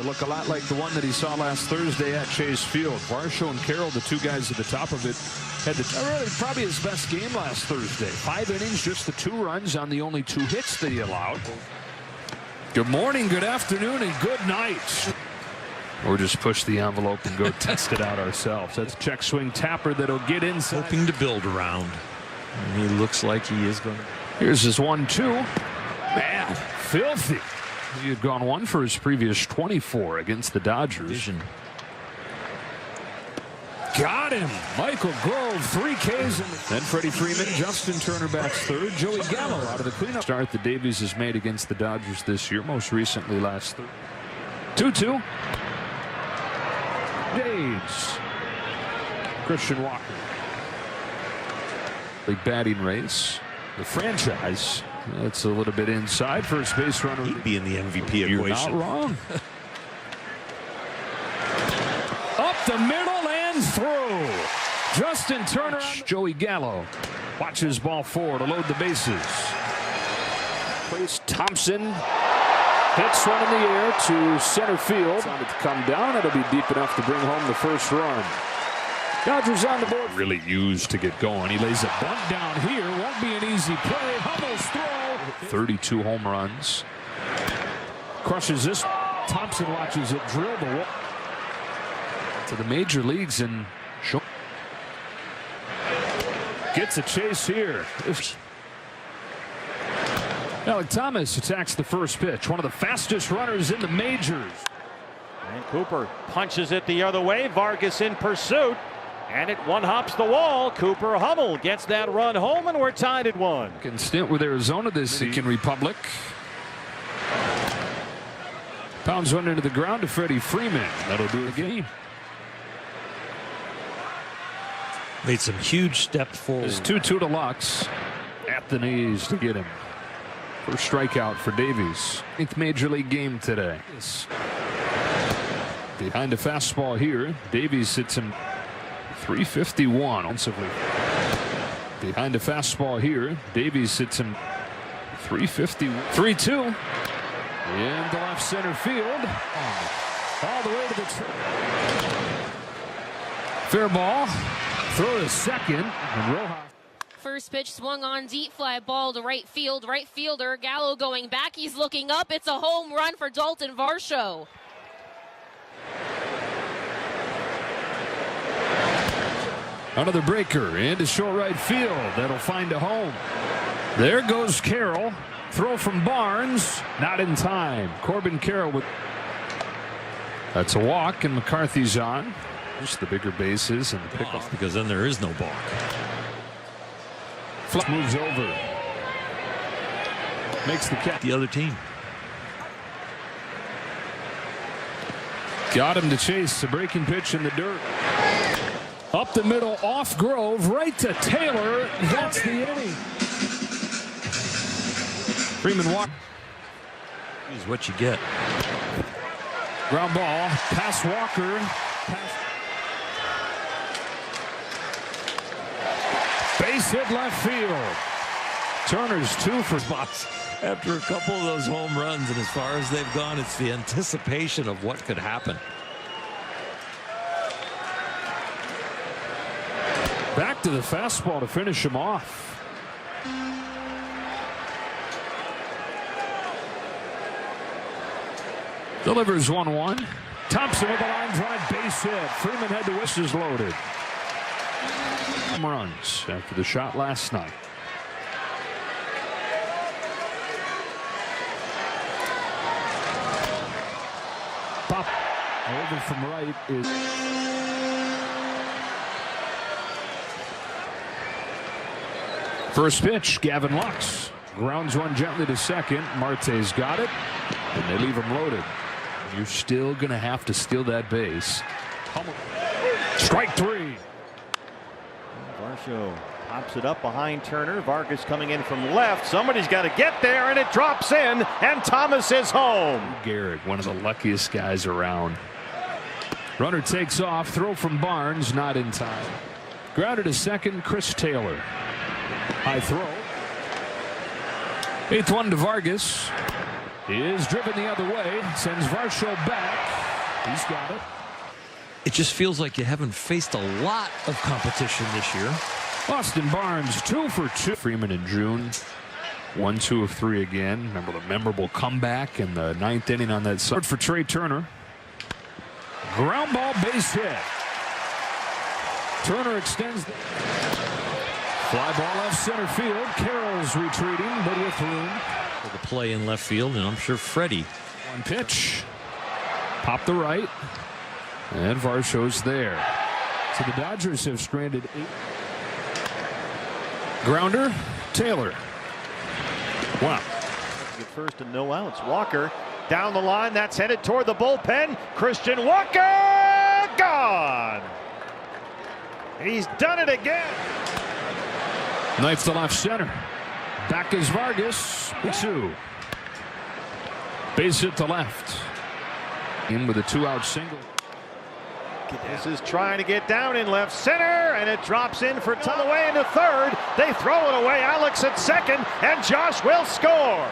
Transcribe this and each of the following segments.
look a lot like the one that he saw last Thursday at Chase Field. Varsho and Carroll, the two guys at the top of it, had probably his best game last Thursday. 5 innings, just the 2 runs on the only 2 hits that he allowed. Good morning, good afternoon, and good night. Or just push the envelope and go test it out ourselves. That's a check swing tapper that'll get inside. Hoping to build around. And he looks like he is going to. Here's his 1-2. Man, filthy. He had gone 1 for his previous 24 against the Dodgers. Vision. Got him. Michael Grove, 3 Ks. Then Freddie Freeman, Justin Turner bats third. Joey Gallo out of the cleanup start that Davies has made against the Dodgers this year, most recently last third. 2-2. Daves. Christian Walker. Big batting race. The franchise. That's a little bit inside. First base runner. He'd be in the MVP equation. You're not wrong. Up the middle and through. Justin Turner. Joey Gallo watches ball 4 to load the bases. Thompson hits one in the air to center field. On it to come down. It'll be deep enough to bring home the first run. Dodgers on the board. Really used to get going. He lays a bunt down here. Won't be an easy play. Hummel's throw. 32 home runs. Crushes this. Thompson watches it drill the wall to the major leagues and gets a chase here. Alec Thomas attacks the first pitch. One of the fastest runners in the majors. And Cooper punches it the other way. Vargas in pursuit. And it one-hops the wall. Cooper Hummel gets that run home, and we're tied at 1. Can stint with Arizona this Dominican Republic. Pounds one into the ground to Freddie Freeman. That'll do the game. Made some huge steps forward. It's 2-2 to Lux. At the knees to get him. First strikeout for Davies. 8th major league game today. Behind a fastball here. Davies hits him 351. Behind a fastball here. Davies hits him 350. 3-2. In the left center field. All the way to the fair ball. Throw to second. And Rojas. First pitch swung on deep fly ball to right field. Right fielder Gallo going back. He's looking up. It's a home run for Dalton Varsho. Another breaker into short right field. That'll find a home. There goes Carroll. Throw from Barnes. Not in time. Corbin Carroll with. That's a walk, and McCarthy's on. Just the bigger bases and the pickoff. Because then there is no balk. Flip moves over. Makes the catch. The other team. Got him to chase. A breaking pitch in the dirt. Up the middle, off Grove, right to Taylor. That's the inning. Freeman walk. Is what you get. Ground ball, past Walker. Base hit left field. Turner's 2 for spots. After a couple of those home runs, and as far as they've gone, it's the anticipation of what could happen. Back to the fastball to finish him off. Delivers 1-1. Thompson with a line drive base hit. Freeman had the whistles loaded. Home runs after the shot last night. Pop over from right is. First pitch, Gavin Lux grounds one gently to second. Marte's got it, and they leave him loaded. You're still going to have to steal that base. Strike 3. Varsho pops it up behind Turner. Vargas coming in from left. Somebody's got to get there, and it drops in, and Thomas is home. Garrett, one of the luckiest guys around. Runner takes off. Throw from Barnes, not in time. Grounded to second, Chris Taylor. High throw. 8th one to Vargas. Is driven the other way. Sends Varsho back. He's got it. It just feels like you haven't faced a lot of competition this year. Austin Barnes 2 for 2. Freeman in June. 1-2 of 3 again. Remember the memorable comeback in the 9th inning on that side for Trey Turner. Ground ball, base hit. Turner extends. Fly ball left center field. Carroll's retreating, but with room. For the play in left field, and I'm sure Freddie. One pitch. Pop the right. And Varsho's there. So the Dodgers have stranded 8. Grounder, Taylor. Wow. Get first and no outs. Walker down the line. That's headed toward the bullpen. Christian Walker gone. He's done it again. Knife to left center. Back is Vargas. 2. Base hit to left. In with a 2-out single. This is trying to get down in left center, and it drops in for Tullaway into third. They throw it away. Alex at second, and Josh will score.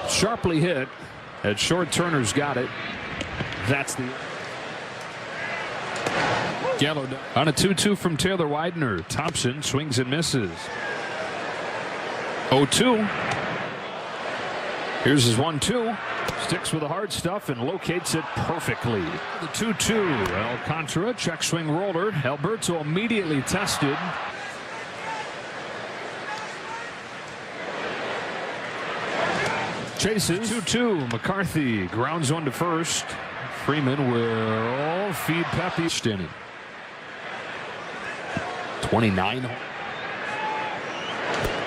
Sharply hit. At short, Turner's got it. That's the Gallo on a 2-2 from Taylor Widener. Thompson swings and misses. 0-2. Here's his 1-2. Sticks with the hard stuff and locates it perfectly. The 2-2. Alcantara, check swing roller. Alberto immediately tested. Chases. 2-2. McCarthy grounds one to first. Freeman will feed Pepe. Inning. 29.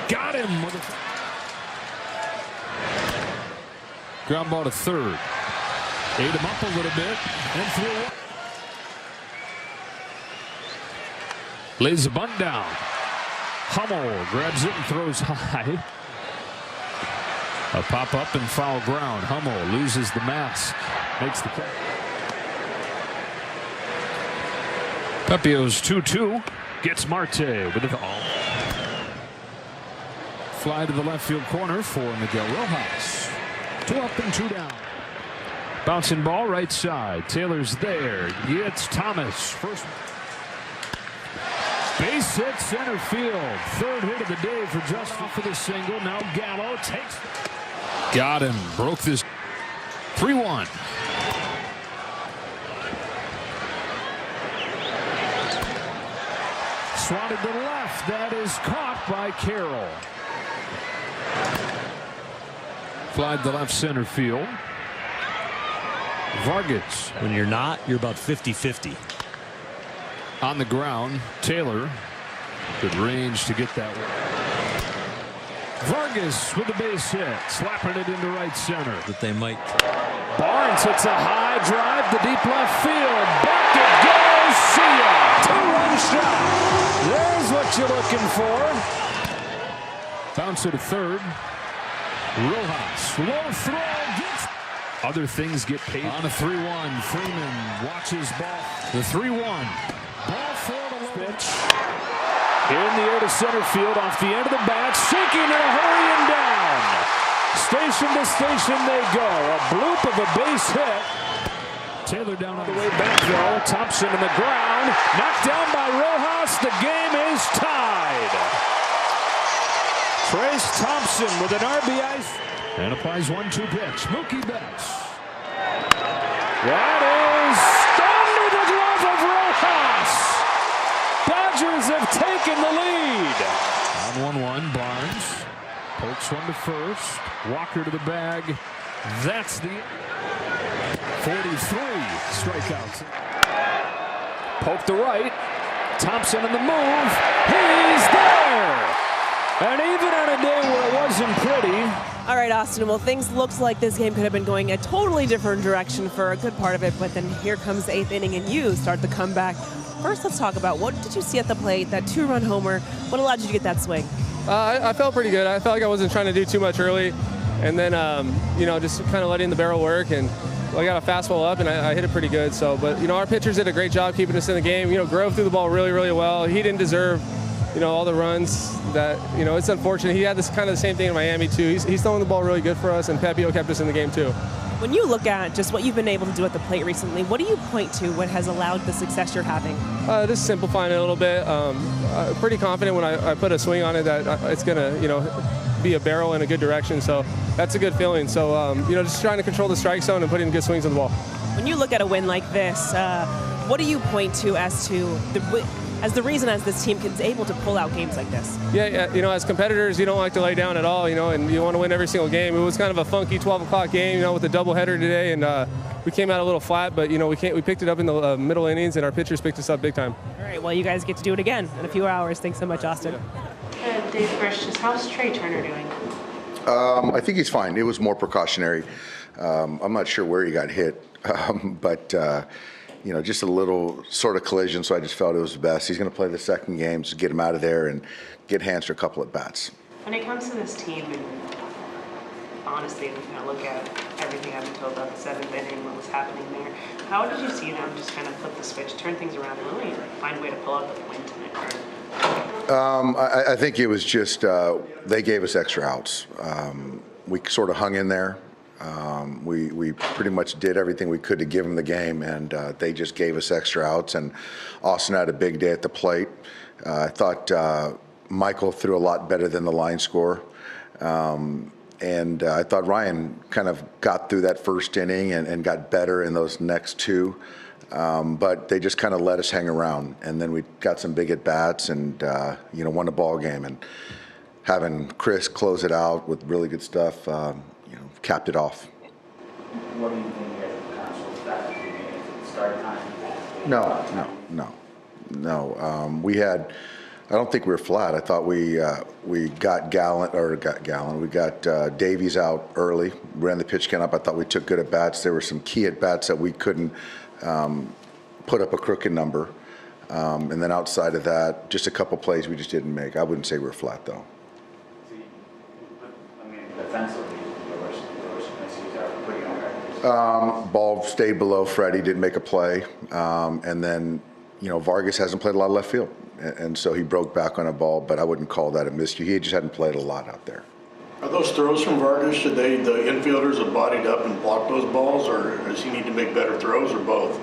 Got him with a ground ball to third. Ate him up a little bit and threw. Lays the bunt down. Hummel grabs it and throws high. A pop up and foul ground. Hummel loses the mask. Makes the catch. Pepio's 2-2. Gets Marte with it all. Fly to the left field corner for Miguel Rojas. 2 up and 2 down. Bouncing ball right side. Taylor's there. Gets Thomas. First base hit center field. Third hit of the day for Justin for the single. Now Gallo takes. Got him. Broke this. 3-1. Swatted to the left. That is caught by Carroll. Fly to left center field. Vargas. When you're not, you're about 50-50. On the ground. Taylor. Good range to get that one. Vargas with the base hit. Slapping it into right center. That they might. Barnes hits a high drive to deep left field. Back it goes. See ya. 2-run shot. There's what you're looking for. Bounce it to third. Rojas. Low throw. Gets. Other things get paid. On a 3-1. Freeman watches ball. The 3-1. Ball for the low pitch. In the air to center field off the end of the bat. Sinking and hurrying down. Station to station they go. A bloop of a base hit. Taylor down on the way back though. Thompson in the ground. Knocked down by Rojas. The game is tied. Trace Thompson with an RBI. And applies 1-2 pitch. Mookie Betts. That is under the glove of Rojas. Dodgers have taken the lead. On 1-1, Barnes pokes one to first. Walker to the bag. That's the 43 strikeouts. Poke to right. Thompson in the move. He's there. And even on a day where it wasn't pretty. All right, Austin. Well, things looked like this game could have been going a totally different direction for a good part of it, but then here comes the 8th inning and you start the comeback. First, let's talk about what did you see at the plate, that 2-run homer? What allowed you to get that swing? I felt pretty good. I felt like I wasn't trying to do too much early, and then, just kind of letting the barrel work, and I got a fastball up, and I hit it pretty good. So, but, our pitchers did a great job keeping us in the game. Grove threw the ball really, really well. He didn't deserve, all the runs that, it's unfortunate. He had this kind of the same thing in Miami, too. He's throwing the ball really good for us, and Pepio kept us in the game, too. When you look at just what you've been able to do at the plate recently, what do you point to what has allowed the success you're having? Just simplifying it a little bit. Pretty confident when I put a swing on it that it's going to, be a barrel in a good direction. So that's a good feeling. So, just trying to control the strike zone and putting good swings on the ball. When you look at a win like this, what do you point to as the reason as this team is able to pull out games like this? Yeah, as competitors, you don't like to lay down at all, and you want to win every single game. It was kind of a funky 12 o'clock game, with the doubleheader today, and we came out a little flat, but, we picked it up in the middle innings, and our pitchers picked us up big time. All right, well, you guys get to do it again in a few hours. Thanks so much, Austin. Dave, first, just how's Trey Turner doing? I think he's fine. It was more precautionary. I'm not sure where he got hit, but just a little sort of collision, so I just felt it was best. He's going to play the second game, so get him out of there and get hands for a couple at bats. When it comes to this team, and honestly, look at everything I've been told about the seventh inning, what was happening there, how did you see them just kind of flip the switch, turn things around, and really find a way to pull out the win tonight? I think it was just they gave us extra outs. We sort of hung in there. We pretty much did everything we could to give them the game, and they just gave us extra outs. And Austin had a big day at the plate. I thought Michael threw a lot better than the line score. And I thought Ryan kind of got through that first inning and got better in those next two. But they just kind of let us hang around. And then we got some big at-bats and, won the ball game. And having Chris close it out with really good stuff, capped it off. What do you think you guys have accomplished that start time? No. I don't think we were flat. I thought we got Gallen. We got Davies out early, ran the pitch count up. I thought we took good at bats. There were some key at bats that we couldn't put up a crooked number. And then outside of that, just a couple plays we just didn't make. I wouldn't say we were flat, though. Defensively, there were some issues that were pretty on. Ball stayed below Freddie, didn't make a play. And then, Vargas hasn't played a lot of left field. And so he broke back on a ball, but I wouldn't call that a miscue. He just hadn't played a lot out there. Are those throws from Vargas, should the infielders have bodied up and blocked those balls, or does he need to make better throws, or both?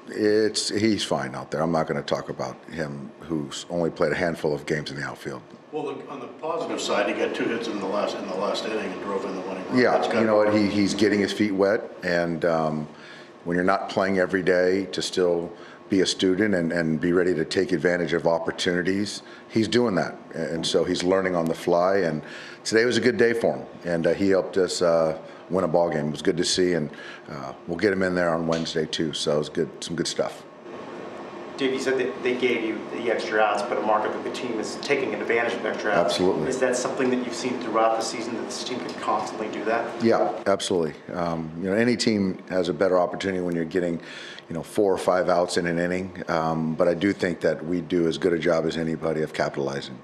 He's fine out there. I'm not going to talk about him, who's only played a handful of games in the outfield. Well, on the positive side, he got 2 hits in the last inning and drove in the winning run. Yeah, you know what? He's getting his feet wet, and when you're not playing every day, to still be a student and be ready to take advantage of opportunities, he's doing that, and so he's learning on the fly. And today was a good day for him, and he helped us win a ball game. It was good to see, and we'll get him in there on Wednesday too. So it was good, some good stuff. Dave, you said that they gave you the extra outs, but a market that the team is taking advantage of extra outs. Absolutely. Is that something that you've seen throughout the season, that this team can constantly do that? Yeah, absolutely. Any team has a better opportunity when you're getting, 4 or 5 outs in an inning. But I do think that we do as good a job as anybody of capitalizing.